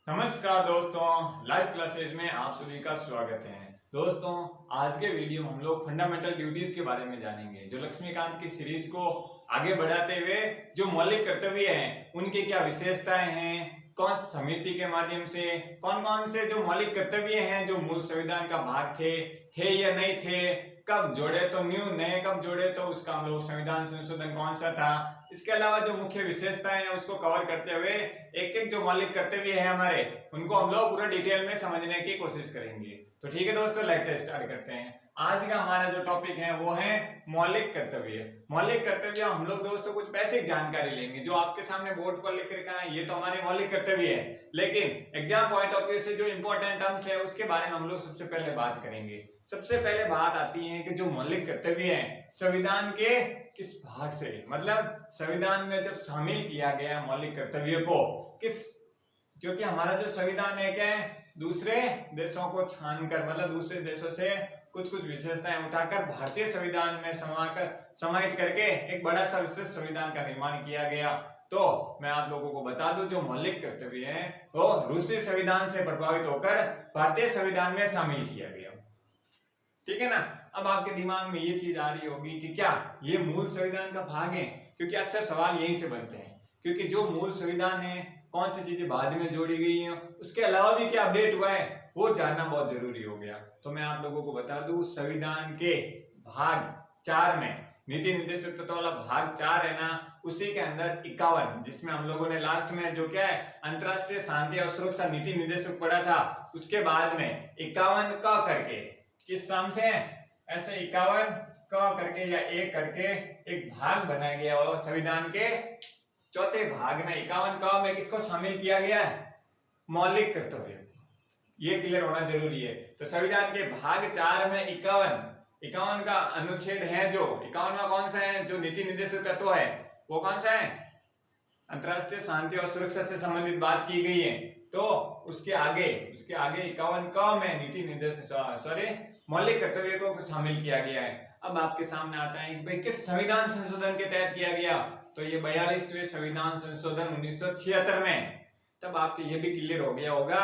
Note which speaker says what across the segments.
Speaker 1: नमस्कार दोस्तों, live classes में आप सभी का स्वागत है। दोस्तों, आज के वीडियो में हम लोग फंडामेंटल ड्यूटीज के बारे में जानेंगे। जो लक्ष्मीकांत की सीरीज को आगे बढ़ाते हुए जो मौलिक कर्तव्य हैं उनकी क्या विशेषताएं हैं, कौन समिति के माध्यम से कौन कौन से जो मौलिक कर्तव्य हैं जो मूल संविधान का भाग थे या नहीं थे, कब जोड़े तो न्यू नए, कब जोड़े तो उसका हम लोग संविधान संशोधन कौन सा था, इसके अलावा जो मुख्य विशेषताएं हैं उसको कवर करते हुए एक एक जो मौलिक कर्तव्य है हमारे उनको हम लोग पूरा डिटेल में समझने की कोशिश करेंगे। तो ठीक है दोस्तों, लेक्चर स्टार्ट करते हैं। आज का हमारा जो टॉपिक है वो है मौलिक कर्तव्य। मौलिक कर्तव्य हम लोग दोस्तों कुछ बेसिक जानकारी लेंगे। जो आपके सामने बोर्ड पर लिख रखा है ये तो हमारे मौलिक कर्तव्य है, लेकिन एग्जाम पॉइंट ऑफ व्यू से जो इंपॉर्टेंट टर्म्स है उसके बारे में हम लोग सबसे पहले बात करेंगे। सबसे पहले बात आती है कि जो मौलिक कर्तव्य है संविधान के किस भाग से, मतलब संविधान में जब शामिल किया गया मौलिक कर्तव्य को किस, क्योंकि हमारा जो संविधान है क्या है, दूसरे देशों को छानकर, मतलब दूसरे देशों से कुछ कुछ विशेषताएं उठाकर भारतीय संविधान में समाहित करके एक बड़ा सा विशेष संविधान का निर्माण किया गया। तो मैं आप लोगों को बता दूं, जो मौलिक कर्तव्य है वो रूसी संविधान से प्रभावित होकर भारतीय संविधान में शामिल किया गया। ठीक है ना। अब आपके दिमाग में ये चीज आ रही होगी कि क्या ये मूल संविधान का भाग है, क्योंकि अक्सर सवाल यहीं से बनते हैं। क्योंकि जो मूल संविधान है कौन सी चीजें बाद में जोड़ी गई हैं, उसके अलावा भी क्या अपडेट हुआ है वो जानना बहुत जरूरी हो गया। तो मैं आप लोगों को बता दूं, संविधान के भाग 4 में नीति निर्देशक तत्व वाला भाग 4 है ना, उसी के अंदर 51, जिसमें हम लोगों ने लास्ट में जो क्या है अंतरराष्ट्रीय शांति और सुरक्षा नीति निर्देशक पढ़ा था, उसके बाद में 51 का करके किस नाम से ऐसे 51 का करके या एक करके एक भाग बनाया गया और संविधान के चौथे भाग में 51 का में किसको शामिल किया गया है, मौलिक कर्तव्य। ये क्लियर होना जरूरी है। तो संविधान के भाग 4 में 51 का अनुच्छेद है, जो 51वां कौन सा है, जो नीति निर्देशक तत्व है वो कौन सा है, अंतरराष्ट्रीय शांति और सुरक्षा से संबंधित बात की गई है। तो उसके आगे 51 का में नीति निर्देशक मौलिक कर्तव्य को शामिल किया गया है। अब आपके सामने आता है कि भाई किस संविधान संशोधन के तहत किया गया, तो ये 42वें संविधान संशोधन 1976 में। तब आपको ये भी क्लियर हो गया होगा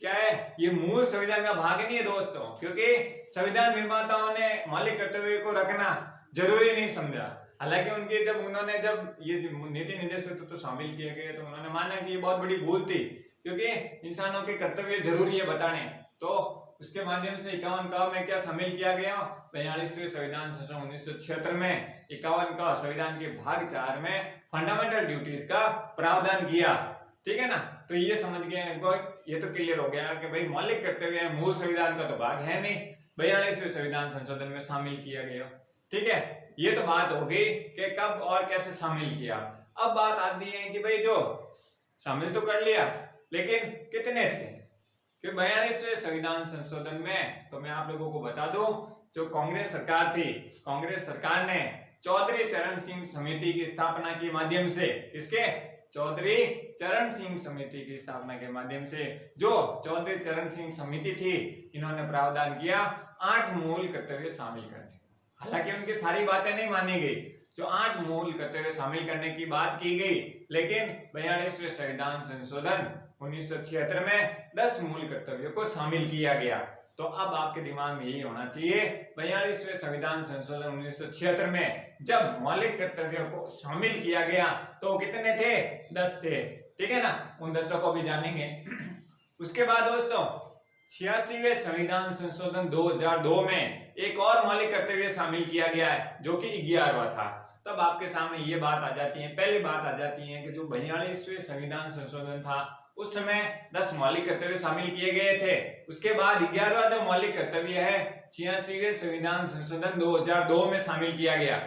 Speaker 1: क्या है, ये मूल संविधान का भाग नहीं है दोस्तों, क्योंकि संविधान निर्माताओं ने मौलिक कर्तव्य को रखना जरूरी नहीं समझा। हालांकि उनके जब ये नीति निर्देशक तो शामिल किए गए तो उन्होंने माना कि ये बहुत बड़ी भूल थी, क्योंकि इंसानों के कर्तव्य जरूरी है बताने। तो उसके माध्यम से 51 का में क्या शामिल किया गया, 42वें संविधान संशोधन 1976 में 51 का संविधान के भाग 4 में फंडामेंटल ड्यूटीज का प्रावधान किया। ठीक है ना। तो ये समझ गए, ये तो क्लियर हो गया कि भाई मौलिक कर्तव्य मूल संविधान का तो भाग है नहीं, 42वें संविधान संशोधन में शामिल किया गया। ठीक है, ये तो बात हो गई कि कब और कैसे शामिल किया। अब बात आती है कि भाई जो शामिल तो कर लिया, लेकिन कितने थे, कि 42वें संविधान संशोधन में तो मैं आप लोगों को बता दूं, जो कांग्रेस सरकार थी, कांग्रेस सरकार ने चौधरी चरण सिंह समिति की स्थापना के माध्यम से, किसके, चौधरी चरण सिंह समिति की स्थापना के माध्यम से, जो चौधरी चरण सिंह समिति थी, इन्होंने प्रावधान किया 8 मूल कर्तव्य शामिल करने। हालांकि उनकी सारी बातें नहीं मानी गई, जो 8 मूल कर्तव्य शामिल करने की बात की गई, लेकिन 42वें संविधान संशोधन 1976 में 10 मूल कर्तव्यों को शामिल किया गया। तो अब आपके दिमाग में यही होना चाहिए, 42वें संविधान संशोधन 1976 में जब मौलिक कर्तव्यों को शामिल किया गया तो कितने थे, 10 थे। ठीक है ना, उन 10 को भी जानेंगे। उसके बाद दोस्तों 86वें संविधान संशोधन 2002 में एक और मौलिक कर्तव्य शामिल किया गया है, जो कि 11वां था। तब आपके सामने ये बात आ जाती है, पहली बात आ जाती है कि जो 42वें संविधान संशोधन था उस समय 10 मौलिक कर्तव्य शामिल किए गए थे। उसके बाद 11वां जो मौलिक कर्तव्य है 86वें संविधान संशोधन 2002 में शामिल किया गया।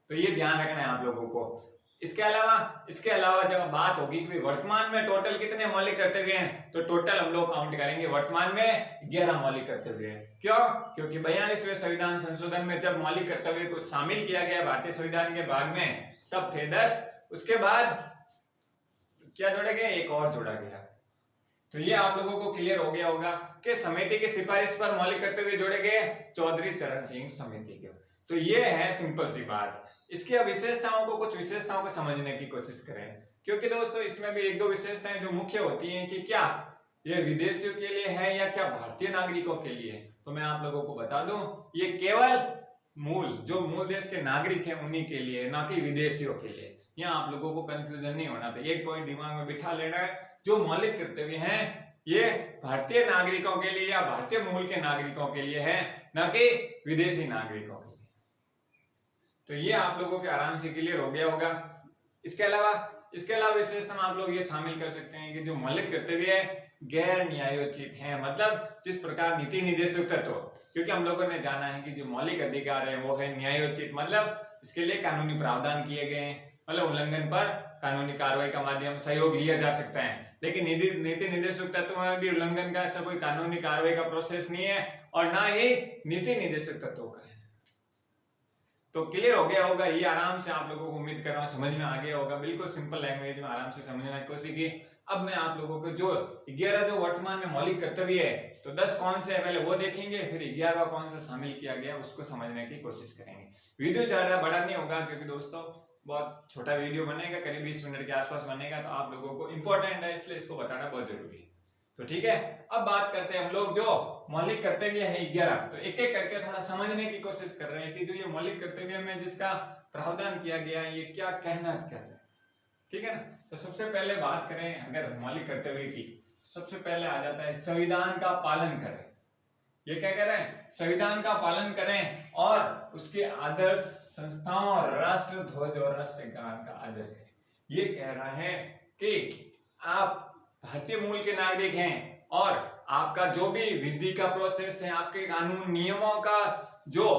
Speaker 1: तो ये ध्यान रखना है आप लोगों को। इसके अलावा जब बात होगी कि वर्तमान में टोटल कितने मौलिक कर्तव्य हैं, तो टोटल हम लोग काउंट करेंगे, वर्तमान में 11 मौलिक कर्तव्य हैं। क्यों, क्योंकि 42वें संविधान संशोधन में जब मौलिक कर्तव्य को शामिल किया गया भारतीय संविधान के भाग में तब थे 10, उसके बाद क्या जोड़ा गया, एक और जोड़ा गया। तो ये आप लोगों को क्लियर हो गया होगा कि समिति की सिफारिश पर मौलिक कर्तव्य जोड़े गए चौधरी चरण सिंह समिति के। तो ये है सिंपल सी बात। इसकी विशेषताओं को, कुछ विशेषताओं को समझने की कोशिश करें। क्योंकि दोस्तों इसमें भी एक दो विशेषताएं जो मुख्य होती हैं कि क्या ये विदेशियों के लिए है या क्या भारतीय नागरिकों के लिए। तो मैं आप लोगों को बता दूं, ये केवल मूल देश के नागरिक हैं उन्हीं के लिए, ना कि विदेशियों के लिए। यहाँ आप लोगों को कंफ्यूजन नहीं होना चाहिए, एक पॉइंट दिमाग में बिठा लेना है, जो मौलिक कर्तव्य हैं ये भारतीय नागरिकों के लिए या भारतीय मूल के नागरिकों के लिए है, ना कि विदेशी नागरिकों के लिए। तो ये आप लोगों के आराम से क्लियर हो गया होगा। इसके अलावा विशेषता आप लोग ये शामिल कर सकते हैं कि जो मौलिक कर्तव्य है गैर न्यायोचित है, मतलब जिस प्रकार नीति निर्देशक तत्व, क्योंकि हम लोगों ने जाना है कि जो मौलिक अधिकार है वो है न्यायोचित, मतलब इसके लिए कानूनी प्रावधान किए गए हैं, मतलब उल्लंघन पर कानूनी कार्रवाई का माध्यम सहयोग लिया जा सकता है। लेकिन नीति निर्देशक तत्व में भी उल्लंघन का ऐसा कोई कानूनी कार्रवाई का प्रोसेस नहीं है और ना ही नीति निर्देशक तत्वों का है। तो क्लियर हो गया होगा, ये आराम से आप लोगों को उम्मीद कर रहा हूँ समझ में आ गया होगा, बिल्कुल सिंपल लैंग्वेज में आराम से समझने की कोशिश की। अब मैं आप लोगों को जो 11 जो वर्तमान में मौलिक कर्तव्य है, तो 10 कौन से है पहले वो देखेंगे, फिर 11वां कौन सा शामिल किया गया उसको समझने की कोशिश करेंगे। वीडियो ज्यादा बड़ा नहीं होगा क्योंकि दोस्तों बहुत छोटा वीडियो बनेगा, करीब 20 मिनट के आसपास बनेगा, तो आप लोगों को इंपॉर्टेंट है इसलिए इसको बताना बहुत जरूरी है। तो ठीक है, अब बात करते हैं हम लोग जो मौलिक कर्तव्य है 11, तो एक एक करके थोड़ा समझने की कोशिश कर रहे हैं कि जो ये मौलिक कर्तव्य में जिसका प्रावधान किया गया है ये क्या कहना चाहते हैं, ठीक है ना। तो सबसे पहले बात करें अगर मौलिक कर्तव्य की, सबसे पहले आ जाता है संविधान का पालन करें। ये क्या कह रहे हैं, संविधान का पालन करें और उसके आदर्श संस्थाओं और राष्ट्र ध्वज और राष्ट्रगान का आदर करें। ये कह रहा है कि आप भारतीय मूल के नागरिक हैं और आपका जो भी विधि का प्रोसेस है, आपके कानून नियमों का जो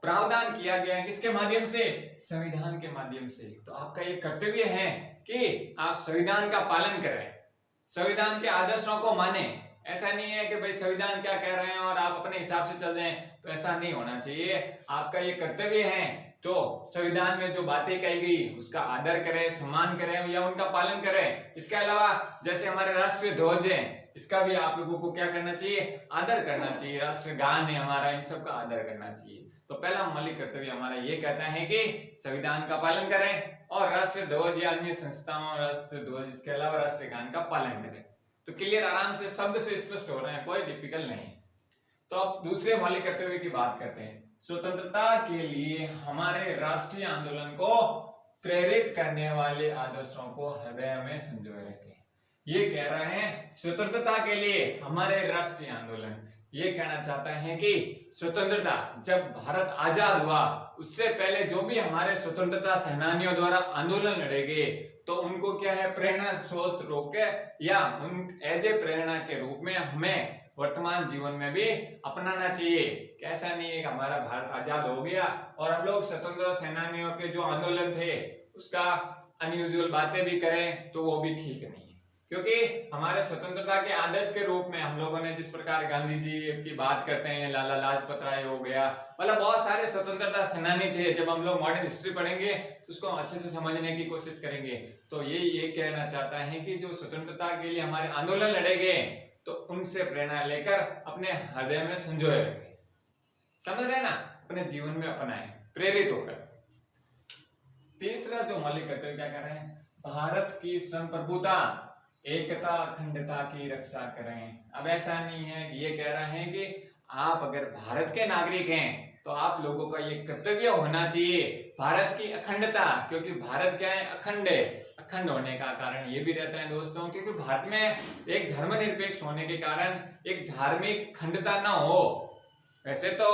Speaker 1: प्रावधान किया गया है किसके माध्यम से, संविधान के माध्यम से। तो आपका ये कर्तव्य है कि आप संविधान का पालन करें, संविधान के आदर्शों को माने। ऐसा नहीं है कि भाई संविधान क्या कह रहे हैं और आप अपने हिसाब से चल जाएं, तो ऐसा नहीं होना चाहिए। आपका ये कर्तव्य है तो संविधान में जो बातें कही गई उसका आदर करें, सम्मान करें या उनका पालन करें। इसके अलावा जैसे हमारे राष्ट्रीय ध्वज है, इसका भी आप लोगों को क्या करना चाहिए, आदर करना चाहिए। राष्ट्रगान है हमारा, इन सब का आदर करना चाहिए। तो पहला मौलिक कर्तव्य हमारा ये कहता है कि संविधान का पालन करें और राष्ट्रीय ध्वज या अन्य संस्थाओं राष्ट्रीय ध्वज इसके अलावा राष्ट्रगान का पालन करें। तो क्लियर, आराम से शब्द से स्पष्ट हो रहे हैं, कोई डिफिकल्ट नहीं। तो अब दूसरे मौलिक कर्तव्य की बात करते हैं। स्वतंत्रता के लिए हमारे राष्ट्रीय आंदोलन को प्रेरित करने वाले आदर्शों को हृदय में संजोए रखें। ये कह रहे हैं स्वतंत्रता के लिए हमारे राष्ट्रीय आंदोलन, ये कहना चाहता है कि स्वतंत्रता जब भारत आजाद हुआ उससे पहले जो भी हमारे स्वतंत्रता सेनानियों द्वारा आंदोलन लड़े गए, तो उनको क्या है, प्रेरणा स्रोत रोके या उन एज ए प्रेरणा के रूप में हमें वर्तमान जीवन में भी अपनाना चाहिए। कैसा नहीं है कि हमारा भारत आजाद हो गया और हम लोग स्वतंत्रता सेनानियों के जो आंदोलन थे उसका अनयूजुअल बातें भी करें, तो वो भी ठीक नहीं है। क्योंकि हमारे स्वतंत्रता के आदर्श के रूप में हम लोगों ने जिस प्रकार गांधी जी की बात करते हैं, लाला लाजपत राय हो गया, मतलब बहुत सारे स्वतंत्रता सेनानी थे। जब हम लोग मॉडर्न हिस्ट्री पढ़ेंगे उसको अच्छे से समझने की कोशिश करेंगे। तो ये कहना चाहता है कि जो स्वतंत्रता के लिए हमारे आंदोलन लड़े गए, तो उनसे प्रेरणा लेकर अपने हृदय में संजोए रखें। समझ रहे ना, अपने जीवन में अपनाएं प्रेरित होकर। तीसरा जो मौलिक कर्तव्य क्या कर रहे हैं, भारत की संप्रभुता एकता अखंडता की रक्षा करें। अब ऐसा नहीं है कि ये कह रहे हैं कि आप अगर भारत के नागरिक हैं तो आप लोगों का ये कर्तव्य होना चाहिए भारत की अखंडता, क्योंकि भारत क्या है, अखंड है। अखंड होने का कारण ये भी रहता है दोस्तों, क्योंकि भारत में एक धर्मनिरपेक्ष होने के कारण एक धार्मिक खंडता ना हो। वैसे तो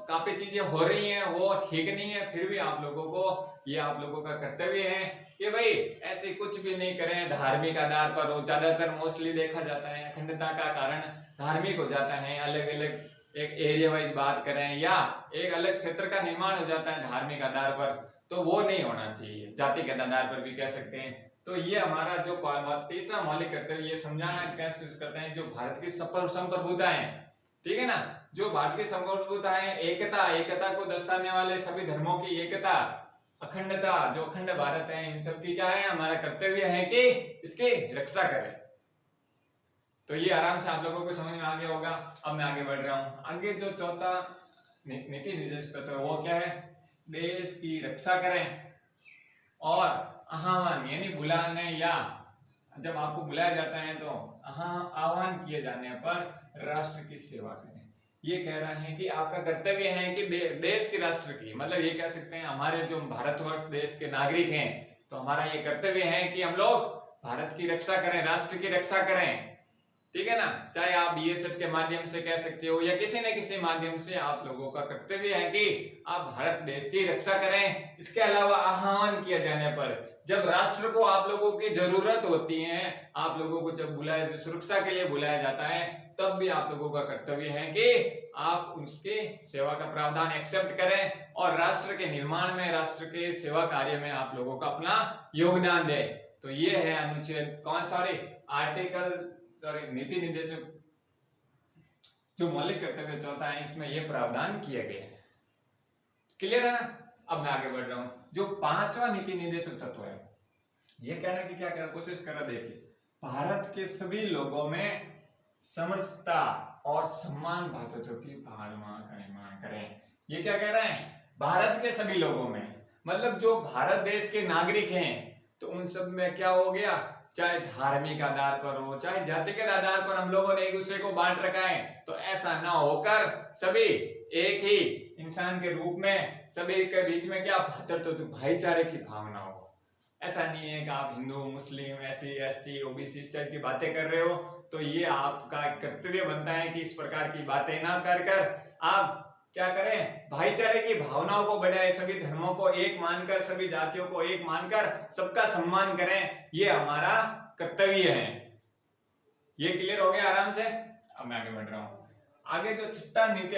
Speaker 1: काफी चीजें हो रही हैं वो ठीक नहीं है, फिर भी आप लोगों को ये आप लोगों का कर्तव्य है कि भाई ऐसे कुछ भी नहीं करें धार्मिक आधार पर हो। ज्यादातर मोस्टली देखा जाता है अखंडता का कारण धार्मिक हो जाता है, अलग अलग एक एरिया वाइज बात करें या एक अलग क्षेत्र का निर्माण हो जाता है धार्मिक आधार पर, तो वो नहीं होना चाहिए। जातिगत आधार पर भी कह सकते हैं। तो ये हमारा जो तीसरा मौलिक कर्तव्य ये समझाना कोशिश करते हैं जो भारत की संप्रभुता है, ठीक है ना, जो भारत की संप्रभुता है, एकता को दर्शाने वाले सभी धर्मों की एकता, अखंडता, जो अखंड भारत है, इन सब की क्या है, हमारा कर्तव्य है कि इसकी रक्षा करें। तो ये आराम से आप लोगों को समझ में आ गया होगा। अब मैं आगे बढ़ रहा हूँ। आगे जो चौथा नीति निर्देशक तत्व वो क्या है, देश की रक्षा करें और आह्वान यानी बुलाने या जब आपको बुलाया जाता है तो आह्वान किए जाने पर राष्ट्र की सेवा करें। ये कह रहा है कि आपका कर्तव्य है कि देश के राष्ट्र की, मतलब ये कह सकते हैं हमारे जो भारतवर्ष देश के नागरिक हैं, तो हमारा ये कर्तव्य है कि हम लोग भारत की रक्षा करें, राष्ट्र की रक्षा करें, ठीक है ना। चाहे आप बीएसएफ के माध्यम से कह सकते हो या किसी न किसी माध्यम से आप लोगों का कर्तव्य है कि आप भारत देश की रक्षा करें। इसके अलावा आह्वान किया जाने पर, जब राष्ट्र को आप लोगों की जरूरत होती है, आप लोगों को जब बुलाया, सुरक्षा के लिए बुलाया जाता है, तब भी आप लोगों का कर्तव्य है कि आप उसकी सेवा का प्रावधान एक्सेप्ट करें और राष्ट्र के निर्माण में, राष्ट्र के सेवा कार्य में आप लोगों का अपना योगदान दें। तो ये है अनुच्छेद आर्टिकल नीति निर्देशक जो मौलिक कर्तव्य चौथा है, इसमें यह प्रावधान किया गया है। क्लियर है ना। अब मैं आगे बढ़ रहा हूं। जो पांचवा नीति निर्देशक तत्व है, ये कहने की क्या कोशिश कर रहा, देखिए, भारत के सभी लोगों में समरसता और सम्मान भातृत्व की भावना करें। ये क्या कह रहे हैं, भारत के सभी लोगों में, मतलब जो भारत देश के नागरिक हैं, तो उन सब में क्या हो गया, चाहे धार्मिक आधार पर हो, चाहे जातिगत आधार पर हम लोगों ने एक दूसरे को बांट रखा है, तो ऐसा ना होकर सभी एक ही इंसान के रूप में सभी के बीच में क्या भातृत्व, भाईचारे की भावना हो। ऐसा नहीं है कि आप हिंदू, मुस्लिम, एससी, एसटी, ओबीसी इस टाइप की बातें कर रहे हो, तो ये आपका कर्तव्य बनता है कि इस प्रकार की बातें ना कर आप क्या करें, भाईचारे की भावनाओं को बढ़ाएं, सभी धर्मों को एक मानकर, सभी जातियों को एक मानकर सबका सम्मान करें। ये हमारा कर्तव्य है। ये क्लियर हो गया आराम से। अब मैं आगे बढ़ रहा हूं। आगे जो छठा नीति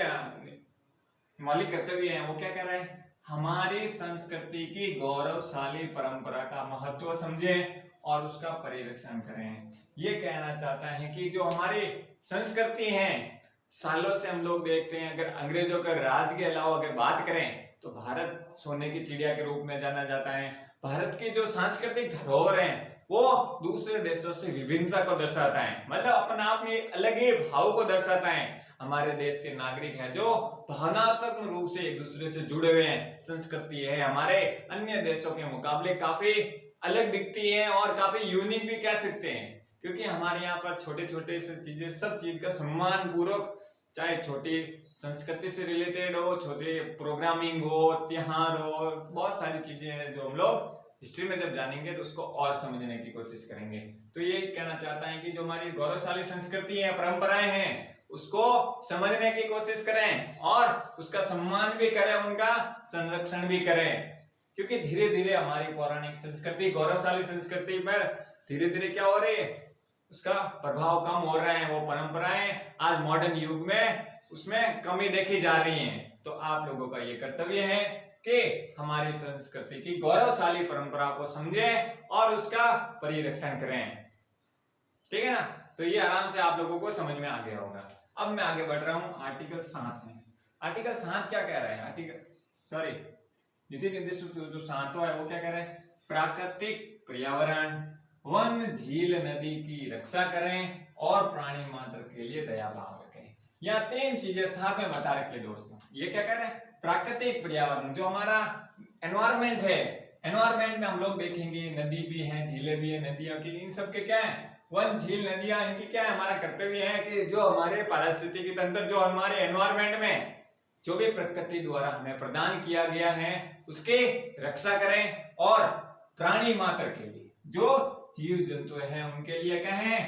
Speaker 1: मौलिक कर्तव्य है, वो क्या कह रहा है, हमारी संस्कृति की गौरवशाली परंपरा का महत्व समझें और उसका परिरक्षण करें। ये कहना चाहता है कि जो हमारी संस्कृति है, सालों से हम लोग देखते हैं, अगर अंग्रेजों के राज के अलावा अगर बात करें तो भारत सोने की चिड़िया के रूप में जाना जाता है। भारत की जो सांस्कृतिक धरोहर है वो दूसरे देशों से विभिन्नता को दर्शाता है, मतलब अपने आप में अलग ही भाव को दर्शाता है। हमारे देश के नागरिक हैं जो भावनात्मक रूप से एक दूसरे से जुड़े हुए हैं। संस्कृति है हमारे अन्य देशों के मुकाबले काफी अलग दिखती है और काफी यूनिक भी कह सकते हैं, क्योंकि हमारे यहाँ पर छोटे छोटे से चीजें, सब चीज का सम्मान पूर्वक, चाहे छोटी संस्कृति से रिलेटेड हो, छोटे प्रोग्रामिंग हो, त्योहार हो, बहुत सारी चीजें हैं जो हम लोग हिस्ट्री में जब जानेंगे तो उसको और समझने की कोशिश करेंगे। तो ये कहना चाहता है कि जो हमारी गौरवशाली संस्कृति है, परंपराएं हैं, उसको समझने की कोशिश करें और उसका सम्मान भी करें, उनका संरक्षण भी करें, क्योंकि धीरे धीरे हमारी पौराणिक संस्कृति, गौरवशाली संस्कृति पर धीरे धीरे क्या हो रही है, उसका प्रभाव कम हो रहा है। वो परंपराएं आज मॉडर्न युग में उसमें कमी देखी जा रही हैं। तो आप लोगों का ये कर्तव्य है कि हमारी संस्कृति की गौरवशाली परंपरा को समझें और उसका परिरक्षण करें, ठीक है ना। तो ये आराम से आप लोगों को समझ में आ गया होगा। अब मैं आगे बढ़ रहा हूं आर्टिकल 7 में। आर्टिकल 7 क्या कह रहा है, नीति निर्देशक जो 7वां है वो क्या कह रहा है, प्राकृतिक पर्यावरण, वन, झील, नदी की रक्षा करें और प्राणी मात्र के लिए दया भाव रखें। यह 3 चीजें साथ में बता रखी है दोस्तों। ये क्या कह रहे हैं, प्राकृतिक पर्यावरण, जो हमारा एनवायरमेंट है, एनवायरमेंट में हम लोग देखेंगे नदी भी है, झीलें भी है, नदियां की, इन सब के क्या है, वन, झील, नदियां, इनकी क्या है, हमारा कर्तव्य है कि जो हमारे पारिस्थितिकी तंत्र, जो हमारे एनवायरमेंट में जो भी प्रकृति द्वारा हमें प्रदान किया गया है उसकी रक्षा करें और प्राणी मात्र के लिए, जो जीव जंतु हैं उनके लिए क्या है,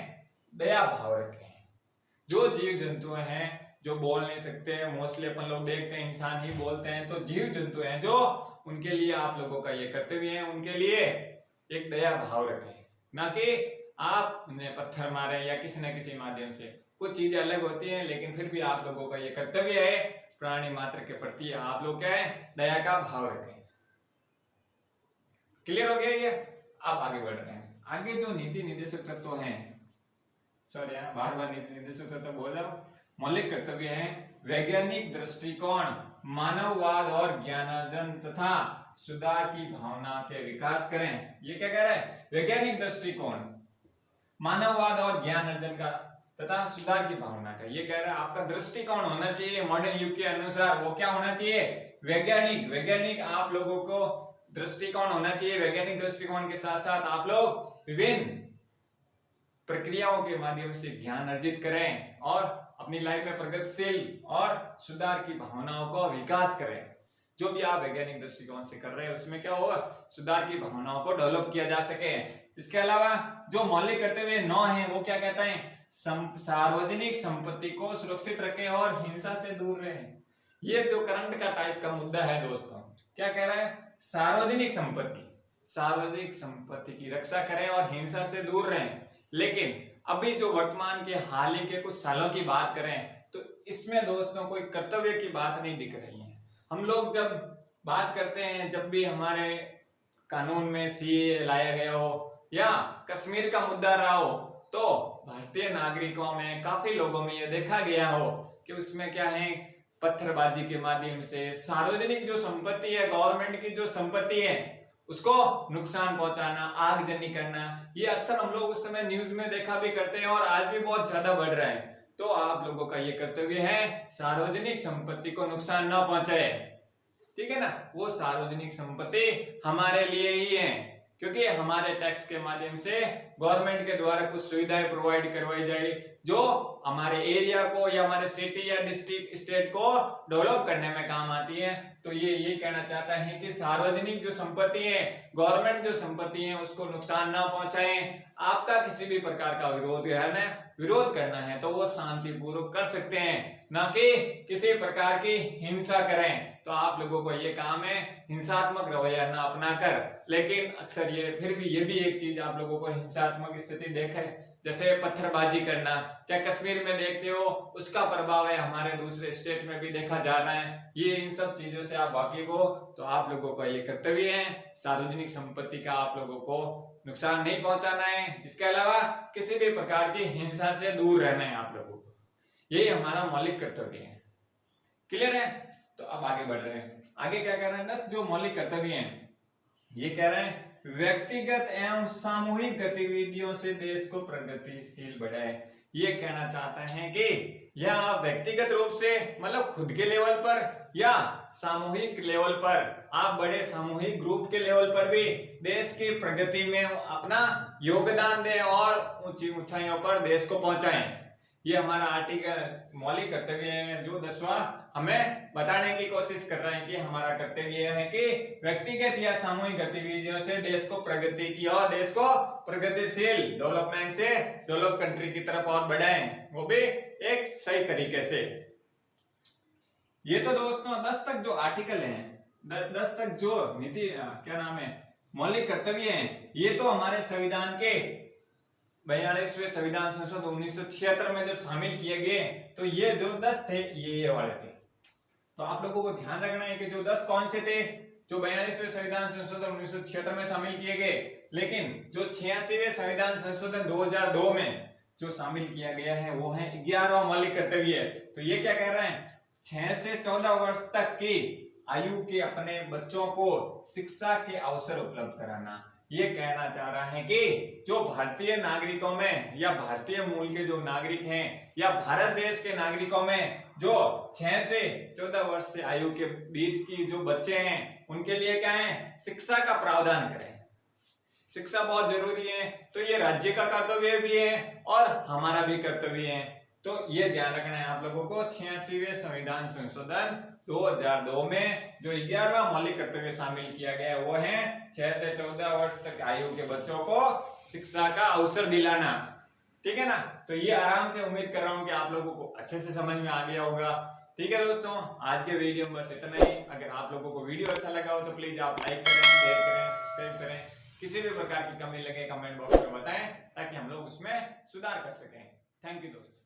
Speaker 1: दया भाव रखें। जो जीव जंतु हैं जो बोल नहीं सकते, मोस्टली अपन लोग देखते हैं इंसान ही बोलते हैं, तो जीव जंतु हैं जो, उनके लिए आप लोगों का ये कर्तव्य है, उनके लिए एक दया भाव रखें, ना कि आप उन्हें पत्थर मारे या किसी न किसी माध्यम से। कुछ चीजें अलग होती हैं, लेकिन फिर भी आप लोगों का ये कर्तव्य है, प्राणी मात्र के प्रति आप लोग क्या है, दया का भाव रखें। क्लियर हो गया ये। आप आगे बढ़ रहे हैं। आगे जो नीति निर्देशक तत्व हैं, सॉरी बार बार नीति निर्देशक तत्व बोल रहा हूं, मौलिक कर्तव्य है, वैज्ञानिक दृष्टिकोण, मानववाद और ज्ञानार्जन तथा सुधार की भावना के विकास करें। ये क्या कह रहा है, वैज्ञानिक दृष्टिकोण, मानववाद और ज्ञान अर्जन का तथा सुधार की भावना का। ये कह रहा है आपका दृष्टिकोण होना चाहिए मॉडर्न युग के अनुसार, वो क्या होना चाहिए, वैज्ञानिक। वैज्ञानिक आप लोगों को दृष्टिकोण होना चाहिए। वैज्ञानिक दृष्टिकोण के साथ साथ आप लोग विभिन्न प्रक्रियाओं के माध्यम से ज्ञान अर्जित करें और अपनी लाइफ में प्रगतिशील और सुधार की भावनाओं का विकास करें। जो भी आप वैज्ञानिक दृष्टिकोण से कर रहे हैं उसमें क्या होगा, सुधार की भावनाओं को डेवलप किया जा सके। इसके अलावा जो मौलिक कर्तव्य 9 है वो क्या कहता है, सार्वजनिक संपत्ति को सुरक्षित रखें और हिंसा से दूर रहें। ये जो करंट का टाइप का मुद्दा है दोस्तों, क्या कह रहा है, सार्वजनिक संपत्ति की रक्षा करें और हिंसा से दूर रहें। लेकिन अभी जो वर्तमान के हाल ही के कुछ सालों की बात करें तो इसमें दोस्तों कोई कर्तव्य की बात नहीं दिख रही है। हम लोग जब बात करते हैं, जब भी हमारे कानून में सीए लाया गया हो या कश्मीर का मुद्दा रहा हो, तो भारतीय नागरिकों में काफी लोगों में यह देखा गया हो कि उसमें क्या है, पत्थरबाजी के माध्यम से सार्वजनिक जो संपत्ति है, गवर्नमेंट की जो संपत्ति है, उसको नुकसान पहुंचाना, आगजनी करना, ये अक्सर हम लोग उस समय न्यूज में देखा भी करते हैं और आज भी बहुत ज्यादा बढ़ रहा है। तो आप लोगों का ये कर्तव्य है सार्वजनिक संपत्ति को नुकसान न पहुंचाए, ठीक है ना। वो सार्वजनिक संपत्ति हमारे लिए ही है, क्योंकि हमारे टैक्स के माध्यम से गवर्नमेंट के द्वारा कुछ सुविधाएं प्रोवाइड करवाई जाए जो हमारे एरिया को या हमारे सिटी या डिस्ट्रिक्ट स्टेट को डेवलप करने में काम आती है। तो ये कहना चाहता है कि सार्वजनिक जो संपत्ति है, गवर्नमेंट जो संपत्ति है, उसको नुकसान ना पहुंचाएं। आपका किसी भी प्रकार का विरोध करना है तो वो शांतिपूर्वक कर सकते हैं, ना कि किसी प्रकार की हिंसा करें। तो आप लोगों को ये काम है हिंसात्मक रवैया ना अपनाकर। लेकिन अक्सर ये भी एक चीज आप लोगों को हिंसात्मक स्थिति देखे, जैसे पत्थरबाजी करना, चाहे कश्मीर में देखते हो उसका प्रभाव है हमारे दूसरे स्टेट में भी देखा जा रहा है। ये इन सब चीजों से आप वाकिफ हो तो आप लोगों का ये कर्तव्य है सार्वजनिक संपत्ति का आप लोगों को नुकसान नहीं पहुंचाना है। इसके अलावा किसी भी प्रकार की हिंसा से दूर रहना है आप लोगों को, यही हमारा मौलिक कर्तव्य है। क्लियर है? तो अब आगे बढ़ रहे हैं। आगे क्या कह रहे हैं, 10 जो मौलिक कर्तव्य हैं, ये कह रहे हैं व्यक्तिगत एवं सामूहिक गतिविधियों से देश को प्रगतिशील बढ़ाए। ये कहना चाहता है कि या आप व्यक्तिगत रूप से मतलब खुद के लेवल पर या सामूहिक लेवल पर, आप बड़े सामूहिक ग्रुप के लेवल पर भी देश की प्रगति में अपना योगदान दें और ऊंची ऊंचाइयों पर देश को पहुंचाएं। ये हमारा आर्टिकल मौलिक कर्तव्य है जो 10वां हमें बताने की कोशिश कर रहे हैं कि हमारा कर्तव्य है कि व्यक्तिगत या सामूहिक गतिविधियों से देश को प्रगति की और देश को प्रगतिशील डेवलपमेंट से डेवलप कंट्री की तरफ और बढ़ाएं, वो भी एक सही तरीके से। ये तो दोस्तों 10 तक जो आर्टिकल हैं, 10 तक जो नीति क्या नाम है मौलिक कर्तव्य हैं, ये तो हमारे संविधान के 42वें संविधान संशोधन 1976 में जब शामिल किए गए तो ये जो 10 थे ये वाले थे। तो आप लोगों को ध्यान रखना है कि जो 10 कौन से थे, जो 42वें संविधान संशोधन 1976 में शामिल किए गए, लेकिन जो 86वें संविधान संशोधन 2002 में जो शामिल किया गया है वो है 11वां मौलिक कर्तव्य। तो ये क्या कह रहे हैं, 6 से 14 वर्ष तक की आयु के अपने बच्चों को शिक्षा के अवसर उपलब्ध कराना। ये कहना चाह रहा है कि जो भारतीय नागरिकों में या भारतीय मूल के जो नागरिक हैं या भारत देश के नागरिकों में जो 6 से 14 वर्ष से आयु के बीच की जो बच्चे हैं उनके लिए क्या है, शिक्षा का प्रावधान करें। शिक्षा बहुत जरूरी है, तो ये राज्य का कर्तव्य भी है और हमारा भी कर्तव्य है। तो ये ध्यान रखना है आप लोगों को। 86वें संविधान संशोधन 2002 में जो 11वां मौलिक कर्तव्य शामिल किया गया है वो है 6 से 14 वर्ष तक आयु के बच्चों को शिक्षा का अवसर दिलाना, ठीक है ना। तो ये आराम से उम्मीद कर रहा हूँ कि आप लोगों को अच्छे से समझ में आ गया होगा। ठीक है दोस्तों, आज के वीडियो में बस इतना ही। अगर आप लोगों को वीडियो अच्छा लगा हो तो प्लीज आप लाइक करें, शेयर करें, सब्सक्राइब करें। किसी भी प्रकार की कमी लगे कमेंट बॉक्स में बताएं ताकि हम लोग उसमें सुधार कर सकें। थैंक यू दोस्तों।